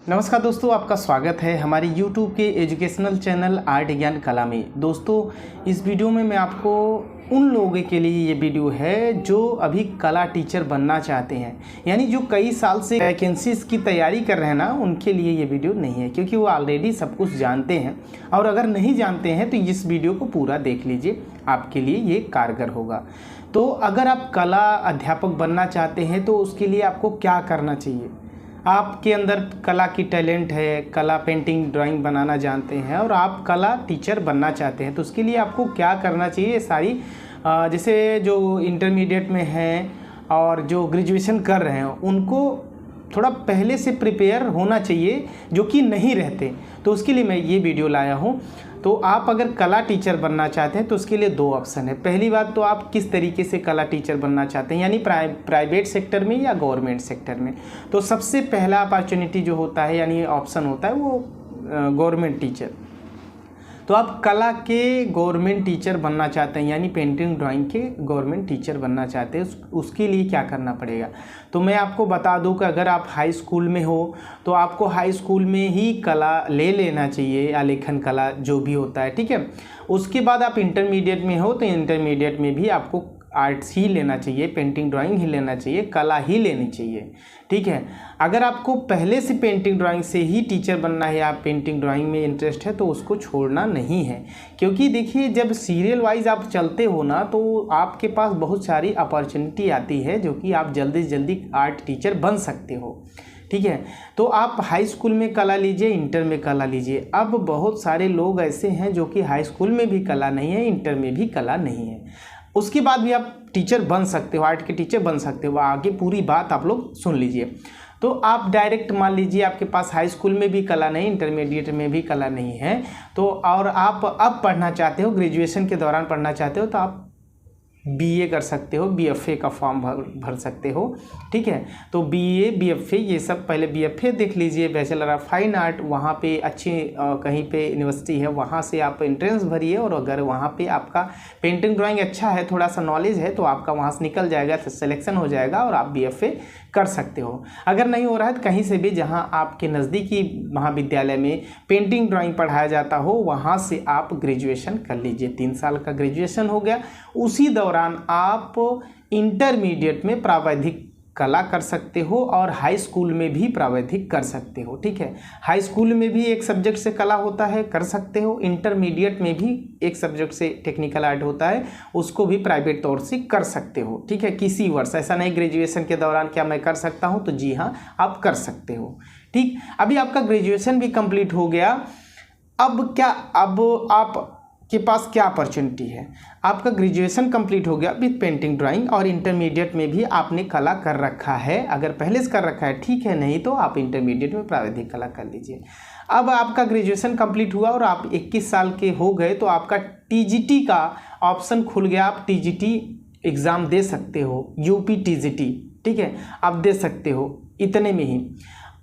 नमस्कार दोस्तों, आपका स्वागत है हमारे YouTube के एजुकेशनल चैनल आर्ट ज्ञान कला में। दोस्तों, इस वीडियो में मैं आपको उन लोगों के लिए ये वीडियो है जो अभी कला टीचर बनना चाहते हैं, यानी जो कई साल से वैकेंसीज़ की तैयारी कर रहे हैं ना, उनके लिए ये वीडियो नहीं है, क्योंकि वो ऑलरेडी सब कुछ जानते हैं। और अगर नहीं जानते हैं तो इस वीडियो को पूरा देख लीजिए, आपके लिए ये कारगर होगा। तो अगर आप कला अध्यापक बनना चाहते हैं तो उसके लिए आपको क्या करना चाहिए। आपके अंदर कला की टैलेंट है, कला पेंटिंग ड्राइंग बनाना जानते हैं और आप कला टीचर बनना चाहते हैं, तो उसके लिए आपको क्या करना चाहिए। सारी जैसे जो इंटरमीडिएट में हैं और जो ग्रेजुएशन कर रहे हैं उनको थोड़ा पहले से प्रिपेयर होना चाहिए, जो कि नहीं रहते। तो उसके लिए मैं ये वीडियो लाया हूँ। तो आप अगर कला टीचर बनना चाहते हैं तो उसके लिए दो ऑप्शन है। पहली बात तो आप किस तरीके से कला टीचर बनना चाहते हैं, यानी प्राइवेट सेक्टर में या गवर्नमेंट सेक्टर में। तो सबसे पहला अपॉर्चुनिटी जो होता है, यानी ऑप्शन होता है, वो गवर्नमेंट टीचर। तो आप कला के गवर्नमेंट टीचर बनना चाहते हैं, यानी पेंटिंग ड्राइंग के गवर्नमेंट टीचर बनना चाहते हैं, उसके लिए क्या करना पड़ेगा। तो मैं आपको बता दूं कि अगर आप हाई स्कूल में हो तो आपको हाई स्कूल में ही कला ले लेना चाहिए, या लेखन कला जो भी होता है, ठीक है। उसके बाद आप इंटरमीडिएट में हो तो इंटरमीडिएट में भी आपको आर्ट्स ही लेना चाहिए, पेंटिंग ड्राइंग ही लेना चाहिए, कला ही लेनी चाहिए, ठीक है। अगर आपको पहले से पेंटिंग ड्राइंग से ही टीचर बनना है, आप पेंटिंग ड्राइंग में इंटरेस्ट है, तो उसको छोड़ना नहीं है। क्योंकि देखिए, जब सीरियल वाइज आप चलते हो ना, तो आपके पास बहुत सारी अपॉर्चुनिटी आती है जो कि आप जल्दी से जल्दी आर्ट टीचर बन सकते हो, ठीक है। तो आप हाई स्कूल में कला लीजिए, इंटर में कला लीजिए। अब बहुत सारे लोग ऐसे हैं जो कि हाई स्कूल में भी कला नहीं है, इंटर में भी कला नहीं है, उसके बाद भी आप टीचर बन सकते हो, आर्ट के टीचर बन सकते हो। आगे पूरी बात आप लोग सुन लीजिए। तो आप डायरेक्ट मान लीजिए आपके पास हाई स्कूल में भी कला नहीं, इंटरमीडिएट में भी कला नहीं है, तो और आप अब पढ़ना चाहते हो, ग्रेजुएशन के दौरान पढ़ना चाहते हो, तो आप बीए कर सकते हो, बीएफए का फॉर्म भर सकते हो, ठीक है। तो बीए बीएफए ये सब, पहले बीएफए देख लीजिए, बैचलर ऑफ फाइन आर्ट, वहाँ पे अच्छी कहीं पे यूनिवर्सिटी है, वहाँ से आप एंट्रेंस भरिए। और अगर वहाँ पे आपका पेंटिंग ड्राइंग अच्छा है, थोड़ा सा नॉलेज है, तो आपका वहाँ से निकल जाएगा, तो सिलेक्शन हो जाएगा और आप बीएफए कर सकते हो। अगर नहीं हो रहा है तो कहीं से भी जहाँ आपके नज़दीकी महाविद्यालय में पेंटिंग ड्राइंग पढ़ाया जाता हो, वहाँ से आप ग्रेजुएशन कर लीजिए। 3 साल का ग्रेजुएशन हो गया, उसी दौरान आप इंटरमीडिएट में प्रावैधिक कला कर सकते हो और हाई स्कूल में भी प्रावैधिक कर सकते हो, ठीक है। हाई स्कूल में भी एक सब्जेक्ट से कला होता है, कर सकते हो। इंटरमीडिएट में भी एक सब्जेक्ट से टेक्निकल आर्ट होता है, उसको भी प्राइवेट तौर से कर सकते हो, ठीक है। किसी वर्ष, ऐसा नहीं ग्रेजुएशन के दौरान क्या मैं कर सकता हूँ, तो जी हाँ, आप कर सकते हो, ठीक। अभी आपका ग्रेजुएशन भी कंप्लीट हो गया, अब क्या, अब आप के पास क्या अपॉर्चुनिटी है। आपका ग्रेजुएशन कंप्लीट हो गया विथ पेंटिंग ड्राइंग और इंटरमीडिएट में भी आपने कला कर रखा है। अगर पहले से कर रखा है ठीक है, नहीं तो आप इंटरमीडिएट में प्रावैधिक कला कर लीजिए। अब आपका ग्रेजुएशन कंप्लीट हुआ और आप 21 साल के हो गए, तो आपका टीजीटी का ऑप्शन खुल गया। आप टीजीटी एग्ज़ाम दे सकते हो, यूपी टीजीटी, ठीक है, आप दे सकते हो इतने में ही।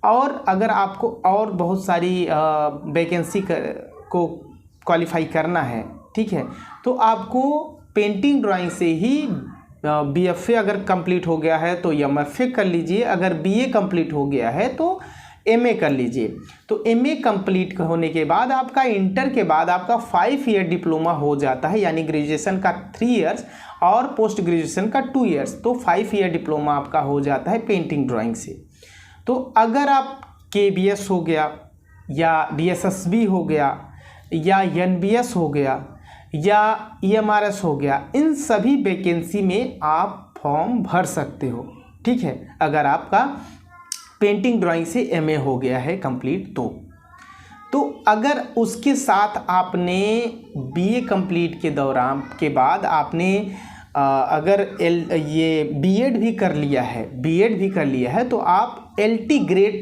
और अगर आपको और बहुत सारी वैकेंसी को क्वालिफाई करना है, ठीक है, तो आपको पेंटिंग ड्राइंग से ही बीएफए अगर कंप्लीट हो गया है तो एमएफए कर लीजिए, अगर बीए कंप्लीट हो गया है तो एमए कर लीजिए। तो एमए कंप्लीट होने के बाद आपका इंटर के बाद आपका 5 ईयर डिप्लोमा हो जाता है, यानी ग्रेजुएशन का 3 इयर्स और पोस्ट ग्रेजुएशन का 2 इयर्स, तो 5 ईयर डिप्लोमा आपका हो जाता है पेंटिंग ड्राइंग से। तो अगर आप केबीएस हो गया या डीएसएसबी हो गया या एनबीएस हो गया या ईएमआरएस हो गया, इन सभी वैकेंसी में आप फॉर्म भर सकते हो, ठीक है, अगर आपका पेंटिंग ड्राइंग से एमए हो गया है कंप्लीट तो अगर उसके साथ आपने बीए कंप्लीट के दौरान के बाद आपने अगर ये बीएड भी कर लिया है तो आप एलटी ग्रेड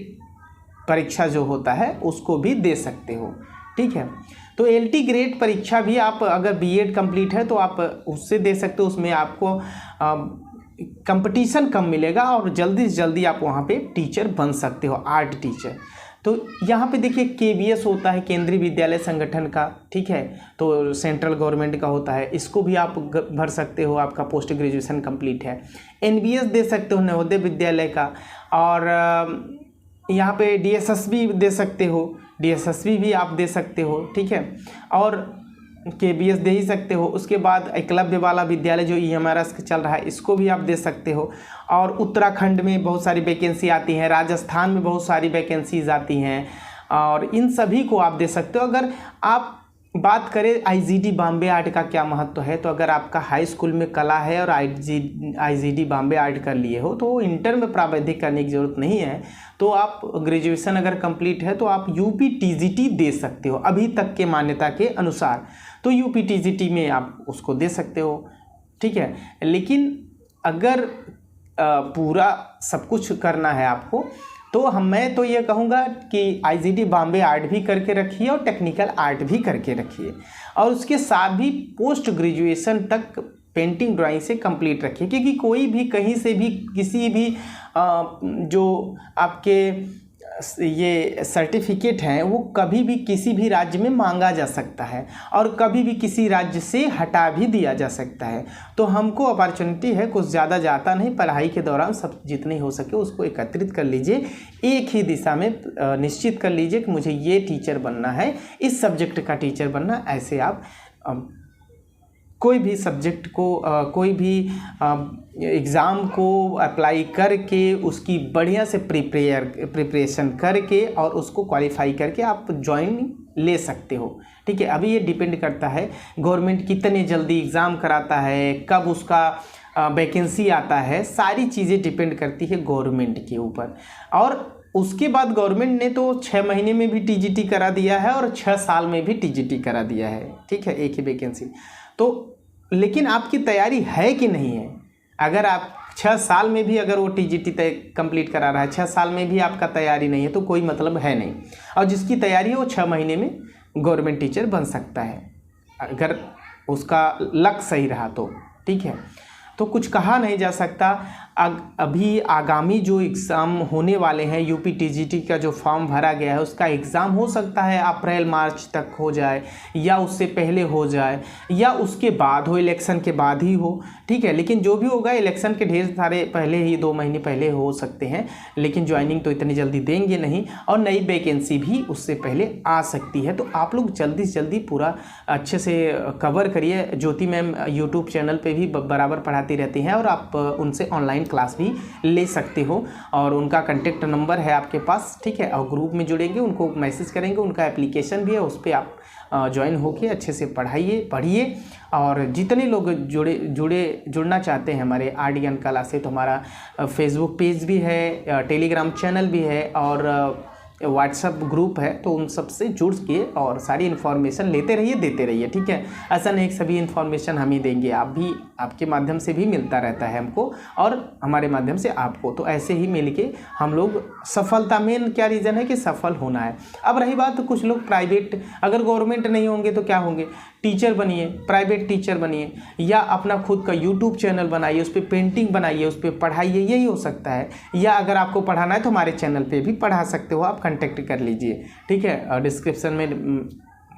परीक्षा जो होता है उसको भी दे सकते हो, ठीक है। तो एलटी ग्रेड परीक्षा भी आप, अगर बीएड कंप्लीट है तो आप उससे दे सकते हो। उसमें आपको कंपटीशन कम मिलेगा और जल्दी से जल्दी आप वहाँ पे टीचर बन सकते हो, आर्ट टीचर। तो यहाँ पे देखिए, केबीएस होता है केंद्रीय विद्यालय संगठन का, ठीक है, तो सेंट्रल गवर्नमेंट का होता है, इसको भी आप भर सकते हो, आपका पोस्ट ग्रेजुएशन कंप्लीट है। एनबीएस दे सकते हो, नवोदय विद्यालय का। और यहाँ पे DSSB दे सकते हो, DSSB भी आप दे सकते हो, ठीक है, और KBS दे ही सकते हो। उसके बाद एकलव्य वाला विद्यालय जो EMRS चल रहा है इसको भी आप दे सकते हो। और उत्तराखंड में बहुत सारी वैकेंसी आती हैं, राजस्थान में बहुत सारी वैकेंसीज आती हैं, और इन सभी को आप दे सकते हो। अगर आप बात करें IGD बॉम्बे आर्ट का क्या महत्व है, तो अगर आपका हाई स्कूल में कला है और IGD बॉम्बे आर्ट कर लिए हो तो इंटर में प्रावधानिक करने की ज़रूरत नहीं है। तो आप ग्रेजुएशन अगर कंप्लीट है तो आप UP TGT दे सकते हो अभी तक के मान्यता के अनुसार। तो UP TGT में आप उसको दे सकते हो, ठीक है। लेकिन अगर पूरा सब कुछ करना है आपको तो मैं तो ये कहूँगा कि IGD बॉम्बे आर्ट भी करके रखिए और टेक्निकल आर्ट भी करके रखिए, और उसके साथ भी पोस्ट ग्रेजुएशन तक पेंटिंग ड्राइंग से कंप्लीट रखिए। क्योंकि कोई भी कहीं से भी किसी भी जो आपके ये सर्टिफिकेट हैं वो कभी भी किसी भी राज्य में मांगा जा सकता है और कभी भी किसी राज्य से हटा भी दिया जा सकता है। तो हमको अपॉर्चुनिटी है, कुछ ज़्यादा जाता नहीं, पढ़ाई के दौरान सब जितनी हो सके उसको एकत्रित कर लीजिए, एक ही दिशा में निश्चित कर लीजिए कि मुझे ये टीचर बनना है, इस सब्जेक्ट का टीचर बनना। ऐसे आप कोई भी सब्जेक्ट को कोई भी एग्ज़ाम को अप्लाई करके उसकी बढ़िया से प्रिपरेशन करके और उसको क्वालिफाई करके आप ज्वाइन ले सकते हो, ठीक है। अभी ये डिपेंड करता है गवर्नमेंट कितने जल्दी एग्ज़ाम कराता है, कब उसका वैकेंसी आता है, सारी चीज़ें डिपेंड करती है गवर्नमेंट के ऊपर। और उसके बाद गवर्नमेंट ने तो 6 महीने में भी TGT करा दिया है और 6 साल में भी TGT करा दिया है, ठीक है, एक ही वैकेंसी। तो लेकिन आपकी तैयारी है कि नहीं है? अगर आप 6 साल में भी अगर वो TGT कंप्लीट करा रहा है, 6 साल में भी आपका तैयारी नहीं है तो कोई मतलब है नहीं। और जिसकी तैयारी है वो 6 महीने में गवर्नमेंट टीचर बन सकता है अगर उसका लक सही रहा तो, ठीक है। तो कुछ कहा नहीं जा सकता। अभी आगामी जो एग्ज़ाम होने वाले हैं UP TGT का जो फॉर्म भरा गया है उसका एग्ज़ाम हो सकता है अप्रैल मार्च तक हो जाए, या उससे पहले हो जाए, या उसके बाद हो, इलेक्शन के बाद ही हो, ठीक है। लेकिन जो भी होगा इलेक्शन के ढेर सारे पहले ही 2 महीने पहले हो सकते हैं, लेकिन ज्वाइनिंग तो इतनी जल्दी देंगे नहीं, और नई वैकेंसी भी उससे पहले आ सकती है। तो आप लोग जल्दी से जल्दी पूरा अच्छे से कवर करिए। ज्योति मैम यूट्यूब चैनल पर भी बराबर पढ़ाती रहती हैं और आप उनसे ऑनलाइन क्लास भी ले सकते हो, और उनका कांटेक्ट नंबर है आपके पास, ठीक है। और ग्रुप में जुड़ेंगे, उनको मैसेज करेंगे, उनका एप्लीकेशन भी है, उस पर आप ज्वाइन होके अच्छे से पढ़िए। और जितने लोग जुड़ना चाहते हैं हमारे आर्ट ज्ञान कला से, तो हमारा फेसबुक पेज भी है, टेलीग्राम चैनल भी है और व्हाट्सएप ग्रुप है, तो उन सब से जुड़ के और सारी इन्फॉर्मेशन लेते रहिए, देते रहिए, ठीक है। ऐसा नहीं कि सभी इन्फॉर्मेशन हम ही देंगे, आप भी, आपके माध्यम से भी मिलता रहता है हमको और हमारे माध्यम से आपको। तो ऐसे ही मिल के हम लोग सफलता, मेन क्या रीज़न है कि सफल होना है। अब रही बात, तो कुछ लोग प्राइवेट, अगर गवर्नमेंट नहीं होंगे तो क्या होंगे, टीचर बनिए, प्राइवेट टीचर बनिए, या अपना खुद का यूट्यूब चैनल बनाइए, उस पर पेंटिंग बनाइए, उस पर पढ़ाइए, यही हो सकता है। या अगर आपको पढ़ाना है तो हमारे चैनल पे भी पढ़ा सकते हो, आप कांटेक्ट कर लीजिए, ठीक है। डिस्क्रिप्शन में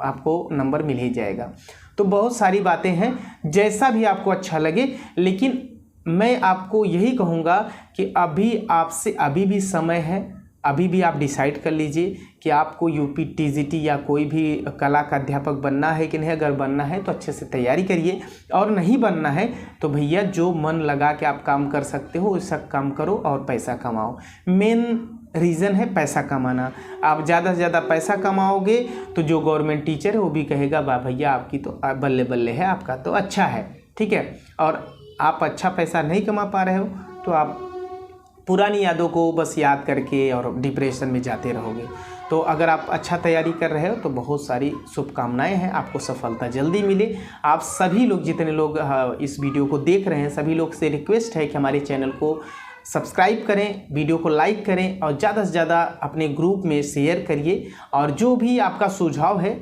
आपको नंबर मिल ही जाएगा। तो बहुत सारी बातें हैं, जैसा भी आपको अच्छा लगे। लेकिन मैं आपको यही कहूँगा कि अभी भी समय है, अभी भी आप डिसाइड कर लीजिए कि आपको UP TGT या कोई भी कला का अध्यापक बनना है कि नहीं। अगर बनना है तो अच्छे से तैयारी करिए, और नहीं बनना है तो भैया जो मन लगा के आप काम कर सकते हो वैसा काम करो और पैसा कमाओ। मेन रीज़न है पैसा कमाना। आप ज़्यादा से ज़्यादा पैसा कमाओगे तो जो गवर्नमेंट टीचर है वो भी कहेगा वाह भैया आपकी तो बल्ले बल्ले है, आपका तो अच्छा है, ठीक है। और आप अच्छा पैसा नहीं कमा पा रहे हो तो आप पुरानी यादों को बस याद करके और डिप्रेशन में जाते रहोगे। तो अगर आप अच्छा तैयारी कर रहे हो तो बहुत सारी शुभकामनाएं हैं, आपको सफलता जल्दी मिले। आप सभी लोग, जितने लोग इस वीडियो को देख रहे हैं, सभी लोग से रिक्वेस्ट है कि हमारे चैनल को सब्सक्राइब करें, वीडियो को लाइक करें और ज़्यादा से ज़्यादा अपने ग्रुप में शेयर करिए। और जो भी आपका सुझाव है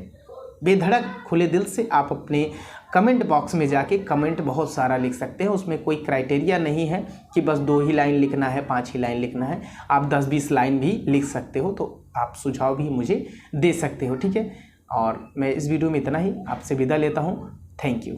बेधड़क खुले दिल से आप अपने कमेंट बॉक्स में जाके कमेंट बहुत सारा लिख सकते हैं। उसमें कोई क्राइटेरिया नहीं है कि बस 2 ही लाइन लिखना है, 5 ही लाइन लिखना है, आप 10-20 लाइन भी लिख सकते हो। तो आप सुझाव भी मुझे दे सकते हो, ठीक है। और मैं इस वीडियो में इतना ही, आपसे विदा लेता हूँ। Thank you.